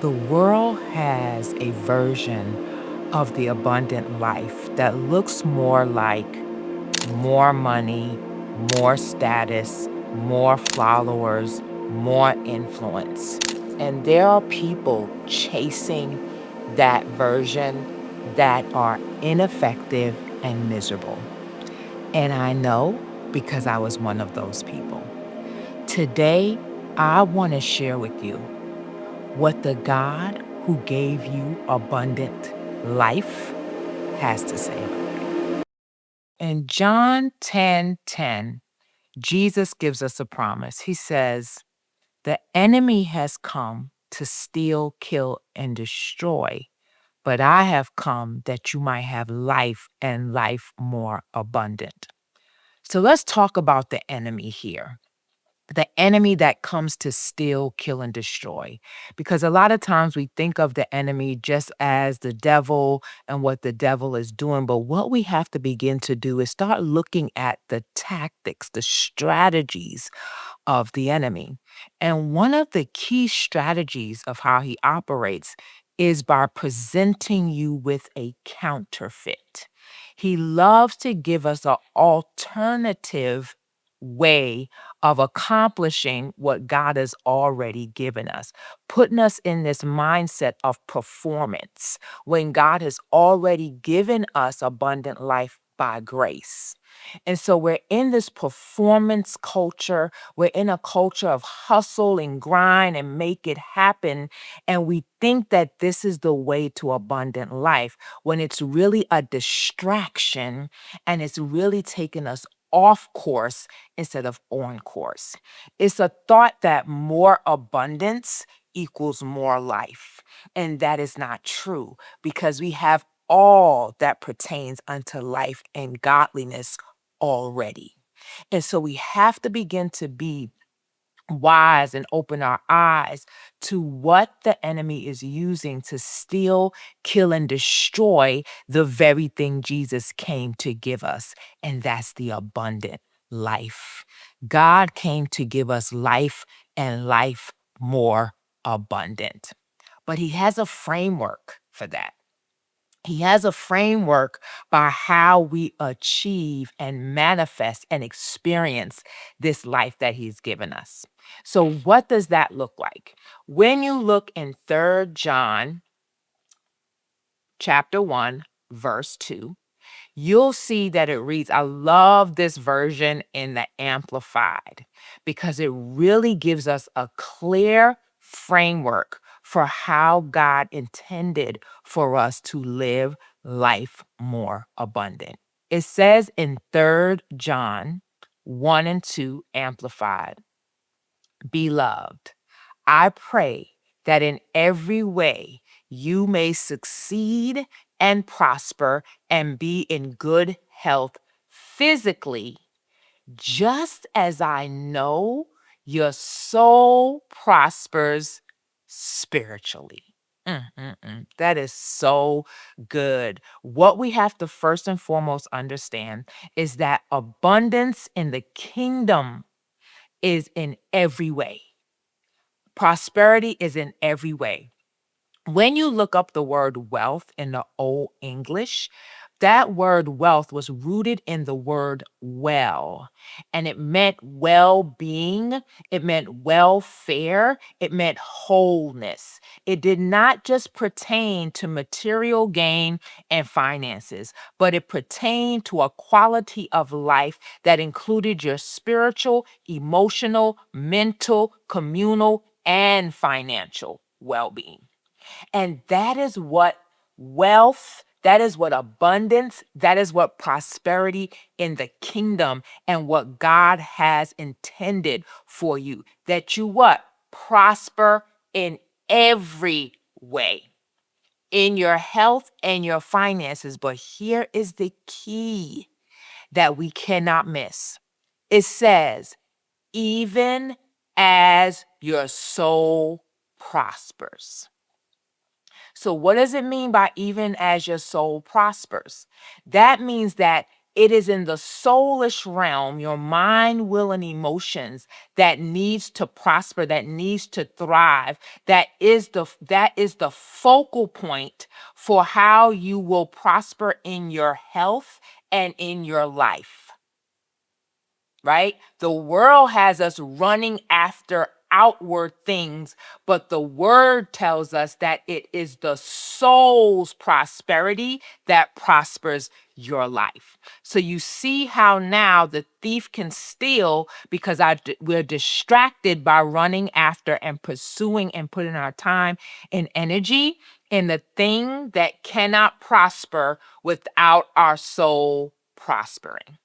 The world has a version of the abundant life that looks more like more money, more status, more followers, more influence. And there are people chasing that version that are ineffective and miserable. And I know because I was one of those people. Today, I want to share with you what the God who gave you abundant life has to say about it. In John 10:10, Jesus gives us a promise. He says, "The enemy has come to steal, kill, and destroy, but I have come that you might have life and life more abundant." So let's talk about the enemy here. The enemy that comes to steal, kill, and destroy. Because a lot of times we think of the enemy just as the devil and what the devil is doing. But what we have to begin to do is start looking at the tactics, the strategies of the enemy. And one of the key strategies of how he operates is by presenting you with a counterfeit. He loves to give us an alternative way of accomplishing what God has already given us, putting us in this mindset of performance when God has already given us abundant life by grace. And so we're in this performance culture. We're in a culture of hustle and grind and make it happen. And we think that this is the way to abundant life when it's really a distraction and it's really taking us off course instead of on course. It's a thought that more abundance equals more life. And that is not true because we have all that pertains unto life and godliness already. And so we have to begin to be wise and open our eyes to what the enemy is using to steal, kill, and destroy the very thing Jesus came to give us, and that's the abundant life. God came to give us life and life more abundant. But he has a framework for that. He has a framework by how we achieve and manifest and experience this life that he's given us. So, what does that look like? When you look in 3rd John chapter 1, verse 2, you'll see that it reads, I love this version in the Amplified because it really gives us a clear framework for how God intended for us to live life more abundant. It says in 3rd John 1 and 2 Amplified, Beloved, I pray that in every way you may succeed and prosper and be in good health physically, just as I know your soul prospers spiritually. That is so good. What we have to first and foremost understand is that abundance in the kingdom is in every way. Prosperity is in every way. When you look up the word wealth in the Old English, that word wealth was rooted in the word well, and it meant well being, it meant welfare, it meant wholeness. It did not just pertain to material gain and finances, but it pertained to a quality of life that included your spiritual, emotional, mental, communal, and financial well being. And that is what wealth, that is what abundance, that is what prosperity in the kingdom and what God has intended for you. That you what? Prosper in every way, in your health and your finances. But here is the key that we cannot miss. It says, even as your soul prospers. So, what does it mean by even as your soul prospers? That means that It is in the soulish realm, your mind, will, and emotions that needs to prosper, that needs to thrive. That is the focal point for how you will prosper in your health and in your life, right? The world has us running after outward things, but the word tells us that it is the soul's prosperity that prospers your life. So you see how now the thief can steal because we're distracted by running after and pursuing and putting our time and energy in the thing that cannot prosper without our soul prospering.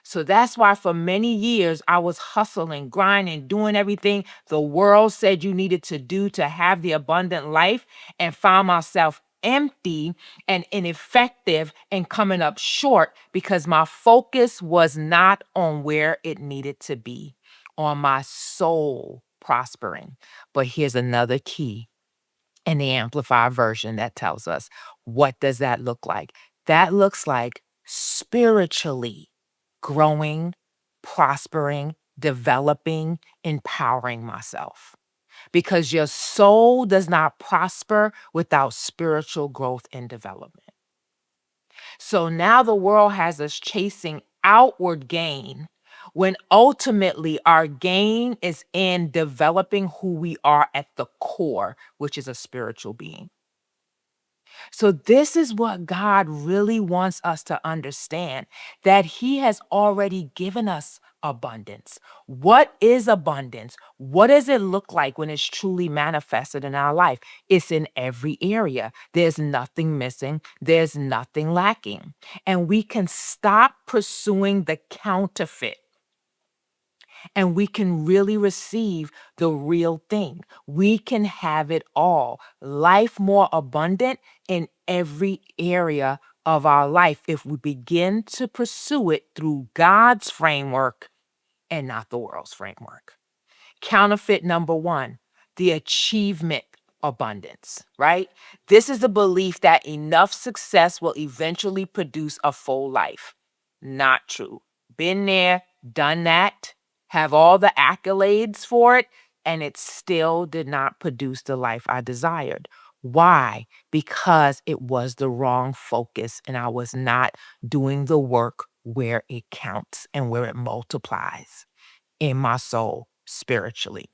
So that's why for many years I was hustling, grinding, doing everything the world said you needed to do to have the abundant life, and found myself empty and ineffective and coming up short because my focus was not on where it needed to be, on my soul prospering. But here's another key in the amplified version that tells us, what does that look like? That looks like spiritually growing, prospering, developing, empowering myself. Because your soul does not prosper without spiritual growth and development. So now the world has us chasing outward gain when ultimately our gain is in developing who we are at the core, which is a spiritual being. So, this is what God really wants us to understand, that He has already given us abundance. What is abundance? What does it look like when it's truly manifested in our life? It's in every area. There's nothing missing, there's nothing lacking. And we can stop pursuing the counterfeit and we can really receive the real thing. We can have it all. Life more abundant in every area of our life if we begin to pursue it through God's framework and not the world's framework. Counterfeit number one, the achievement abundance, right? This is the belief that enough success will eventually produce a full life. Not true. Been there, done that, have all the accolades for it, and it still did not produce the life I desired. Why? Because it was the wrong focus and I was not doing the work where it counts and where it multiplies in my soul spiritually.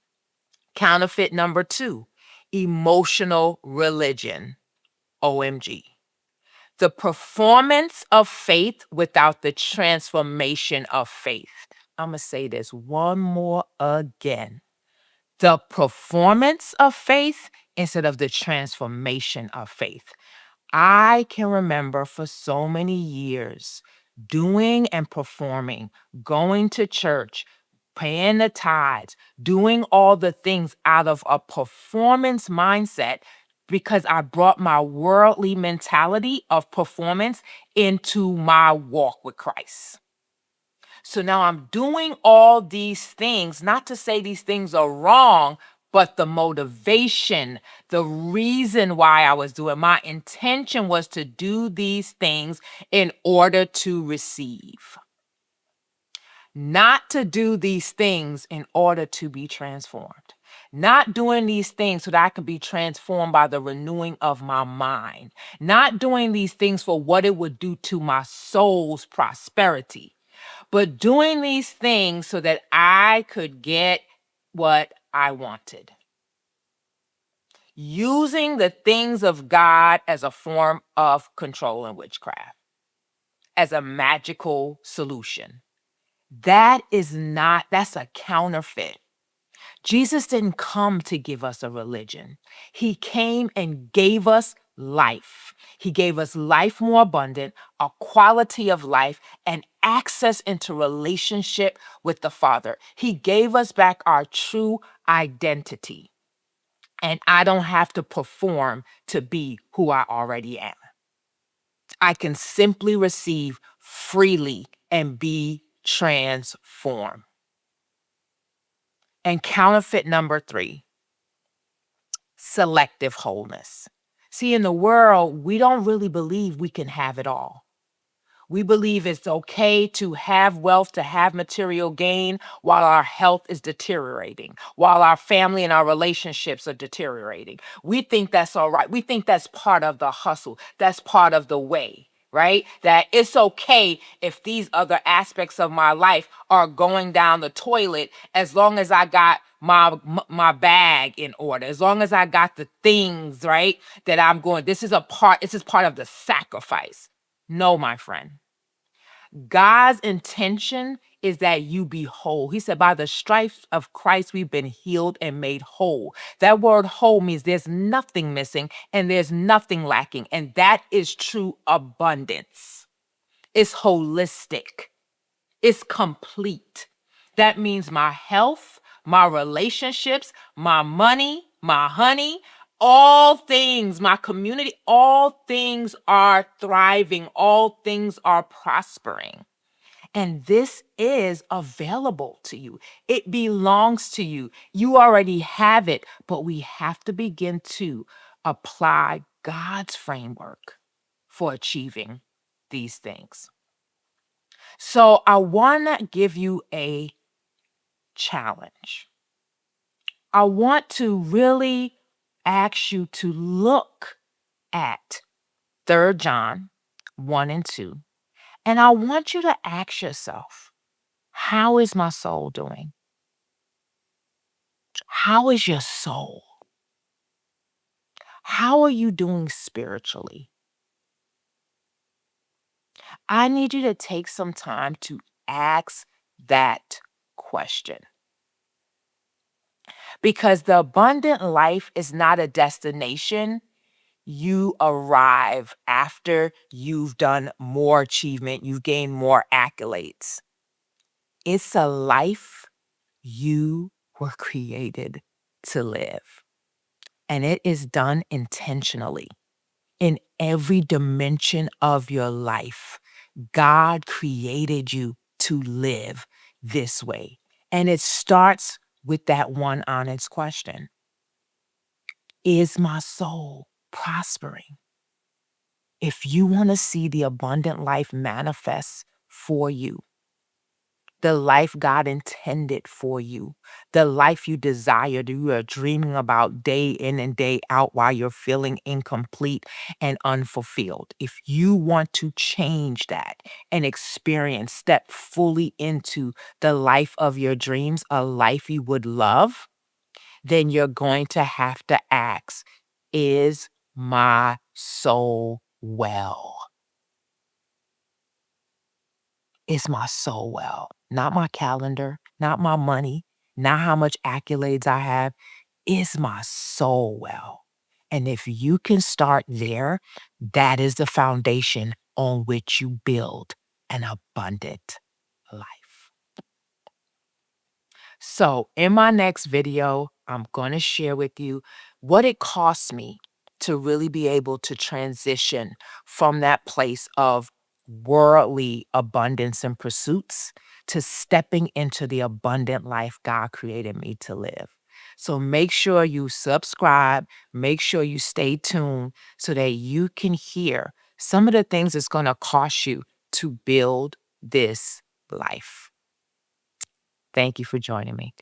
Counterfeit number two, emotional religion. OMG. The performance of faith without the transformation of faith. I'm going to say this one more again. The performance of faith instead of the transformation of faith. I can remember for so many years doing and performing, going to church, paying the tithes, doing all the things out of a performance mindset because I brought my worldly mentality of performance into my walk with Christ. So now I'm doing all these things, not to say these things are wrong, but the motivation, the reason why I was doing, my intention was to do these things in order to receive, not to do these things in order to be transformed, not doing these things so that I can be transformed by the renewing of my mind, not doing these things for what it would do to my soul's prosperity, but doing these things so that I could get what I wanted. Using the things of God as a form of control and witchcraft, as a magical solution. That's a counterfeit. Jesus didn't come to give us a religion. He came and gave us life. He gave us life more abundant, a quality of life, and access into relationship with the Father. He gave us back our true identity. And I don't have to perform to be who I already am. I can simply receive freely and be transformed. And counterfeit number three, selective wholeness. See, in the world, we don't really believe we can have it all. We believe it's okay to have wealth, to have material gain while our health is deteriorating, while our family and our relationships are deteriorating. We think that's all right. We think that's part of the hustle. That's part of the way, right? That it's okay if these other aspects of my life are going down the toilet as long as I got my bag in order, as long as I got the things, right? That I'm going, this is part of the sacrifice. No, my friend. God's intention is that you be whole. He said, by the stripes of Christ, we've been healed and made whole. That word whole means there's nothing missing and there's nothing lacking. And that is true abundance. It's holistic, it's complete. That means my health, my relationships, my money, my honey, all things, my community, all things are thriving, all things are prospering. And this is available to you. It belongs to you. You already have it, but we have to begin to apply God's framework for achieving these things. So I want to give you a challenge. I want to really ask you to look at 3 John 1 and 2. And I want you to ask yourself, how is my soul doing? How is your soul? How are you doing spiritually? I need you to take some time to ask that question. Because the abundant life is not a destination. You arrive after you've done more achievement, you've gained more accolades. It's a life you were created to live, and it is done intentionally in every dimension of your life. God created you to live this way. And it starts with that one honest question. Is my soul prospering? If you want to see the abundant life manifest for you, the life God intended for you, the life you desire, that you are dreaming about day in and day out while you're feeling incomplete and unfulfilled. If you want to change that and experience, step fully into the life of your dreams, a life you would love, then you're going to have to ask, is my soul well? Is my soul well? Not my calendar, not my money, not how much accolades I have. Is my soul well? And if you can start there, that is the foundation on which you build an abundant life. So, in my next video, I'm going to share with you what it costs me to really be able to transition from that place of worldly abundance and pursuits to stepping into the abundant life God created me to live. So, make sure you subscribe, make sure you stay tuned so that you can hear some of the things it's going to cost you to build this life. Thank you for joining me.